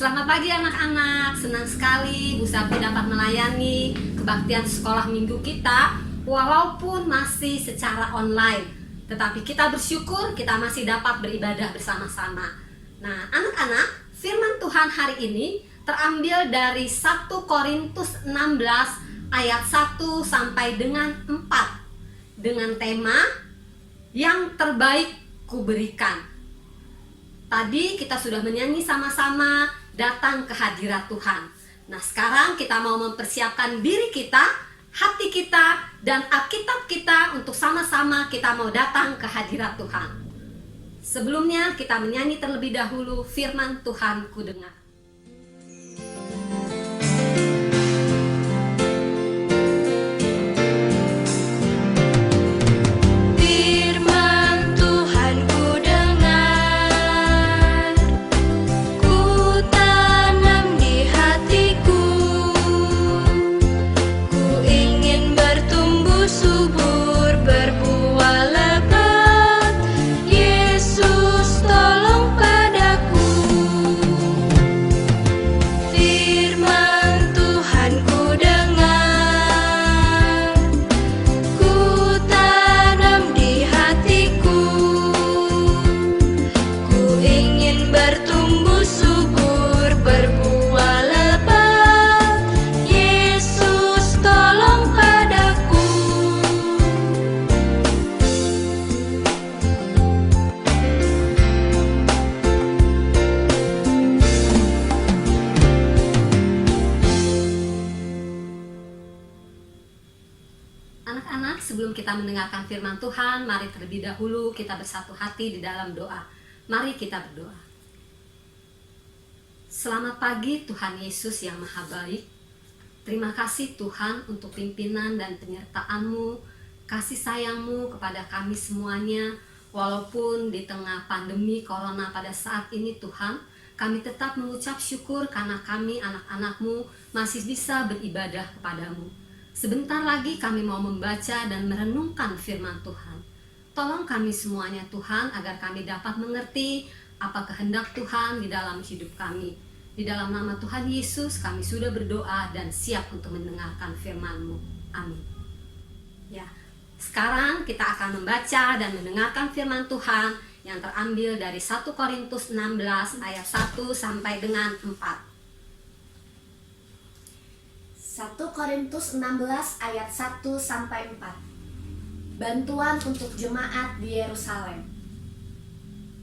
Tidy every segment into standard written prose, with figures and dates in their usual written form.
Selamat pagi anak-anak, senang sekali Bu Safi dapat melayani kebaktian sekolah minggu kita walaupun masih secara online. Tetapi kita bersyukur kita masih dapat beribadah bersama-sama. Nah anak-anak, firman Tuhan hari ini terambil dari 1 Korintus 16 ayat 1 sampai dengan 4 dengan tema yang terbaik kuberikan. Tadi kita sudah menyanyi sama-sama datang ke hadirat Tuhan. Nah sekarang kita mau mempersiapkan diri kita, hati kita, dan Alkitab kita untuk sama-sama kita mau datang ke hadirat Tuhan. Sebelumnya kita menyanyi terlebih dahulu firman Tuhan ku dengar. Anak-anak, sebelum kita mendengarkan firman Tuhan, mari terlebih dahulu kita bersatu hati di dalam doa. Mari kita berdoa. Selamat pagi Tuhan Yesus yang Maha Baik. Terima kasih Tuhan untuk pimpinan dan penyertaan-Mu, kasih sayang-Mu kepada kami semuanya. Walaupun di tengah pandemi corona pada saat ini Tuhan, kami tetap mengucap syukur karena kami anak-anak-Mu masih bisa beribadah kepada-Mu. Sebentar lagi kami mau membaca dan merenungkan firman Tuhan. Tolong kami semuanya Tuhan agar kami dapat mengerti apa kehendak Tuhan di dalam hidup kami. Di dalam nama Tuhan Yesus kami sudah berdoa dan siap untuk mendengarkan firman-Mu. Amin. Ya, sekarang kita akan membaca dan mendengarkan firman Tuhan yang terambil dari 1 Korintus 16 ayat 1 sampai dengan 4. 1 Korintus 16 ayat 1 sampai 4. Bantuan untuk jemaat di Yerusalem.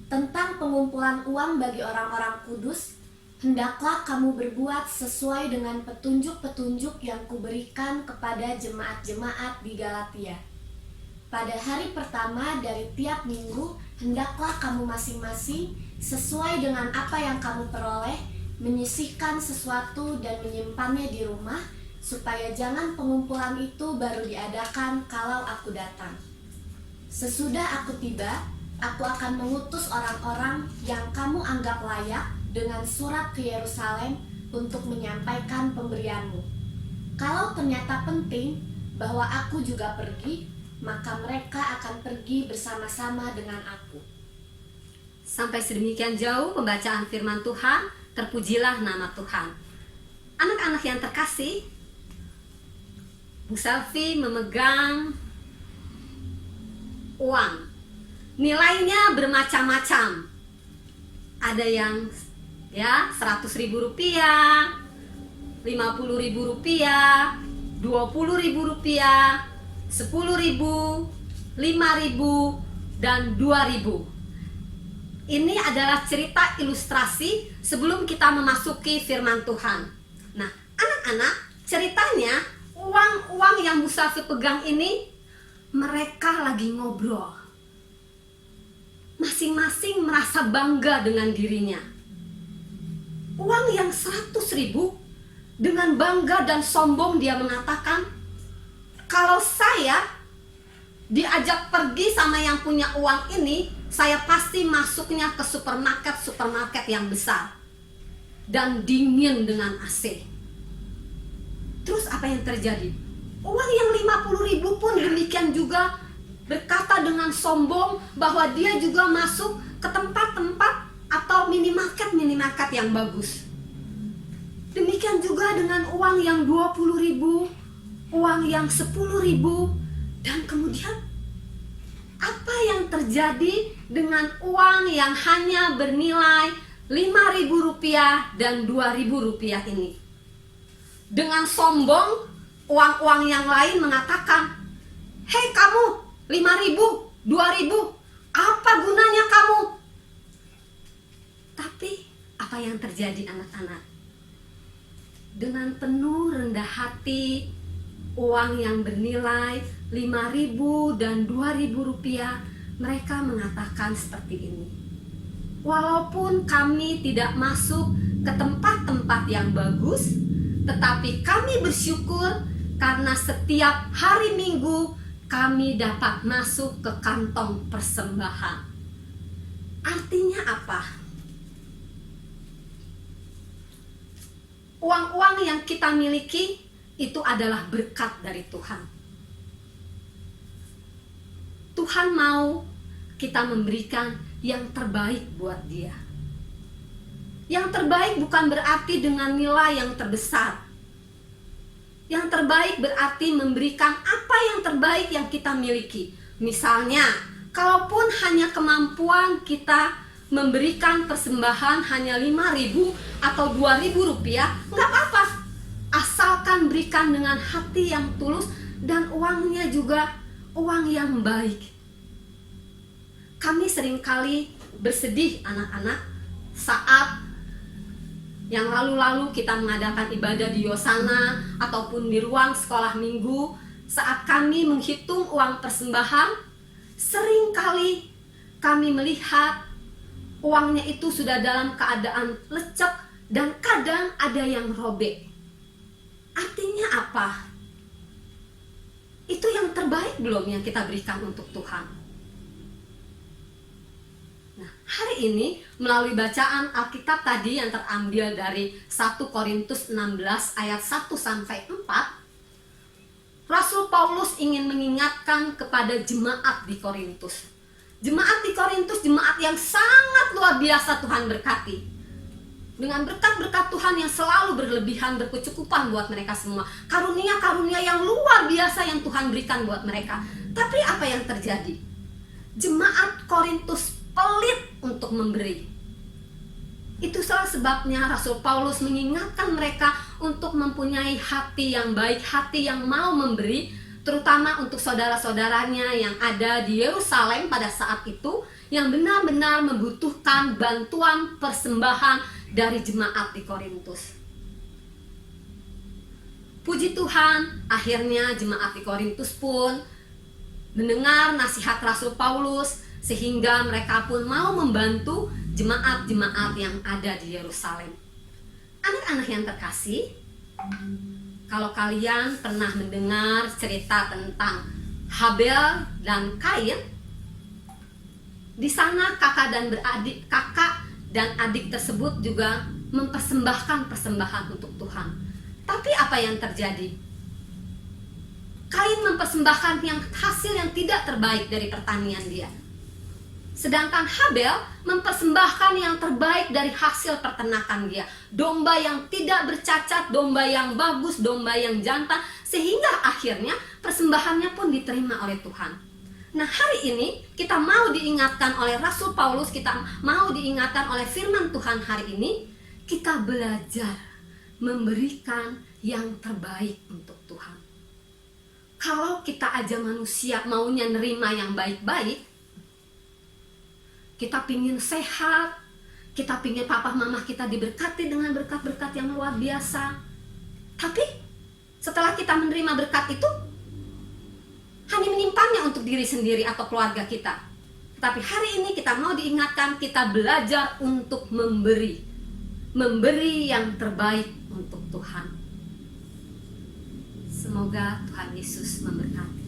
Tentang pengumpulan uang bagi orang-orang kudus, hendaklah kamu berbuat sesuai dengan petunjuk-petunjuk yang kuberikan kepada jemaat-jemaat di Galatia. Pada hari pertama dari tiap minggu, hendaklah kamu masing-masing sesuai dengan apa yang kamu peroleh, menyisihkan sesuatu dan menyimpannya di rumah, supaya jangan pengumpulan itu baru diadakan kalau aku datang. Sesudah aku tiba, aku akan mengutus orang-orang yang kamu anggap layak dengan surat ke Yerusalem untuk menyampaikan pemberianmu. Kalau ternyata penting bahwa aku juga pergi, maka mereka akan pergi bersama-sama dengan aku. Sampai sedemikian jauh pembacaan firman Tuhan, terpujilah nama Tuhan. Anak-anak yang terkasih, Bu Safi memegang uang. Nilainya bermacam-macam. Ada yang 100.000 rupiah, 50.000 rupiah, 20.000 rupiah, 10.000, 5.000, dan 2.000. Ini adalah cerita ilustrasi sebelum kita memasuki firman Tuhan. Nah, anak-anak, ceritanya uang yang Bu Safi pegang ini, mereka lagi ngobrol. Masing-masing merasa bangga dengan dirinya. Uang yang 100.000, dengan bangga dan sombong dia mengatakan, kalau saya diajak pergi sama yang punya uang ini, saya pasti masuknya ke supermarket yang besar dan dingin dengan AC. Terus apa yang terjadi? Uang yang 50.000 pun demikian juga berkata dengan sombong bahwa dia juga masuk ke tempat-tempat atau minimarket yang bagus. Demikian juga dengan uang yang 20.000, uang yang 10.000, dan kemudian apa yang terjadi dengan uang yang hanya bernilai 5.000 rupiah dan 2.000 rupiah ini? Dengan sombong, uang-uang yang lain mengatakan, "Hei kamu, 5.000, 2.000, apa gunanya kamu?" Tapi apa yang terjadi anak-anak? Dengan penuh rendah hati, uang yang bernilai 5.000 dan 2.000 rupiah, mereka mengatakan seperti ini. "Walaupun kami tidak masuk ke tempat-tempat yang bagus, tetapi kami bersyukur karena setiap hari Minggu kami dapat masuk ke kantong persembahan." Artinya apa? Uang-uang yang kita miliki itu adalah berkat dari Tuhan. Tuhan mau kita memberikan yang terbaik buat Dia. Yang terbaik bukan berarti dengan nilai yang terbesar. Yang terbaik berarti memberikan apa yang terbaik yang kita miliki. Misalnya, kalaupun hanya kemampuan kita memberikan persembahan hanya 5.000 atau 2.000 rupiah, nggak apa-apa. Asalkan berikan dengan hati yang tulus dan uangnya juga uang yang baik. Kami seringkali bersedih anak-anak saat yang lalu-lalu kita mengadakan ibadah di Yosana ataupun di ruang sekolah minggu. Saat kami menghitung uang persembahan, seringkali kami melihat uangnya itu sudah dalam keadaan lecek dan kadang ada yang robek. Artinya apa? Itu yang terbaik belum yang kita berikan untuk Tuhan? Nah, hari ini melalui bacaan Alkitab tadi yang terambil dari 1 Korintus 16 ayat 1 sampai 4, Rasul Paulus ingin mengingatkan kepada jemaat di Korintus. Jemaat di Korintus, jemaat yang sangat luar biasa Tuhan berkati. Dengan berkat-berkat Tuhan yang selalu berlebihan, berkecukupan buat mereka semua. Karunia-karunia yang luar biasa yang Tuhan berikan buat mereka. Tapi apa yang terjadi? Jemaat Korintus pelit untuk memberi. Itu salah sebabnya Rasul Paulus mengingatkan mereka untuk mempunyai hati yang baik, hati yang mau memberi, terutama untuk saudara-saudaranya yang ada di Yerusalem pada saat itu, yang benar-benar membutuhkan bantuan persembahan dari jemaat di Korintus. Puji Tuhan, akhirnya jemaat di Korintus pun mendengar nasihat Rasul Paulus, sehingga mereka pun mau membantu jemaat-jemaat yang ada di Yerusalem. Anak-anak yang terkasih, kalau kalian pernah mendengar cerita tentang Habel dan Kain, di sana kakak dan adik tersebut juga mempersembahkan persembahan untuk Tuhan. Tapi apa yang terjadi? Kain mempersembahkan hasil yang tidak terbaik dari pertanian dia. Sedangkan Habel mempersembahkan yang terbaik dari hasil peternakan dia. Domba yang tidak bercacat, domba yang bagus, domba yang jantan. Sehingga akhirnya persembahannya pun diterima oleh Tuhan. Nah, hari ini kita mau diingatkan oleh Rasul Paulus, kita mau diingatkan oleh firman Tuhan hari ini. Kita belajar memberikan yang terbaik untuk Tuhan. Kalau kita aja manusia maunya nerima yang baik-baik, kita pingin sehat, kita pingin papa mama kita diberkati dengan berkat-berkat yang luar biasa. Tapi setelah kita menerima berkat itu, hanya menyimpannya untuk diri sendiri atau keluarga kita. Tapi hari ini kita mau diingatkan, kita belajar untuk memberi yang terbaik untuk Tuhan. Semoga Tuhan Yesus memberkati.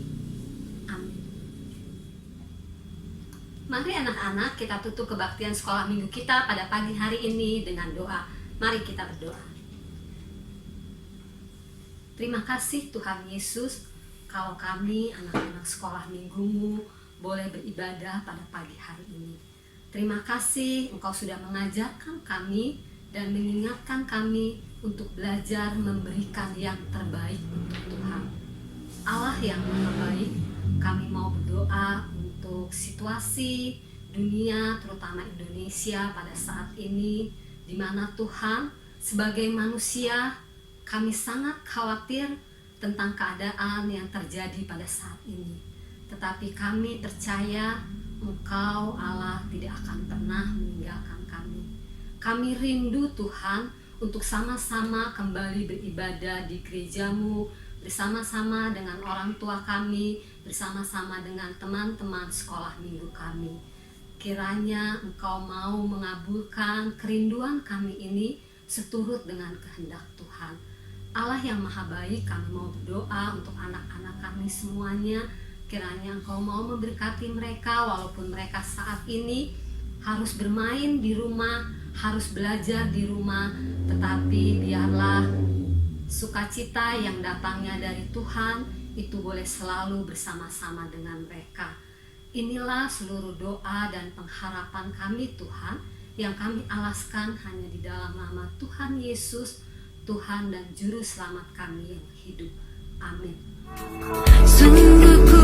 Mari anak-anak, kita tutup kebaktian sekolah minggu kita pada pagi hari ini dengan doa. Mari kita berdoa. Terima kasih Tuhan Yesus, kalau kami anak-anak sekolah minggumu boleh beribadah pada pagi hari ini. Terima kasih Engkau sudah mengajarkan kami dan mengingatkan kami untuk belajar memberikan yang terbaik untuk Tuhan. Allah yang Maha Baik, kami mau berdoa untuk situasi dunia, terutama Indonesia pada saat ini, di mana Tuhan, sebagai manusia, kami sangat khawatir tentang keadaan yang terjadi pada saat ini. Tetapi kami percaya Engkau Allah tidak akan pernah meninggalkan kami. Kami rindu Tuhan untuk sama-sama kembali beribadah di gereja-Mu, bersama-sama dengan orang tua kami, bersama-sama dengan teman-teman sekolah minggu kami. Kiranya Engkau mau mengabulkan kerinduan kami ini seturut dengan kehendak Tuhan. Allah yang Maha Baik, kami mau berdoa untuk anak-anak kami semuanya. Kiranya Engkau mau memberkati mereka walaupun mereka saat ini harus bermain di rumah, harus belajar di rumah, tetapi biarlah sukacita yang datangnya dari Tuhan itu boleh selalu bersama-sama dengan mereka. Inilah seluruh doa dan pengharapan kami Tuhan, yang kami alaskan hanya di dalam nama Tuhan Yesus, Tuhan dan Juru Selamat kami yang hidup. Amin. Sungguh ku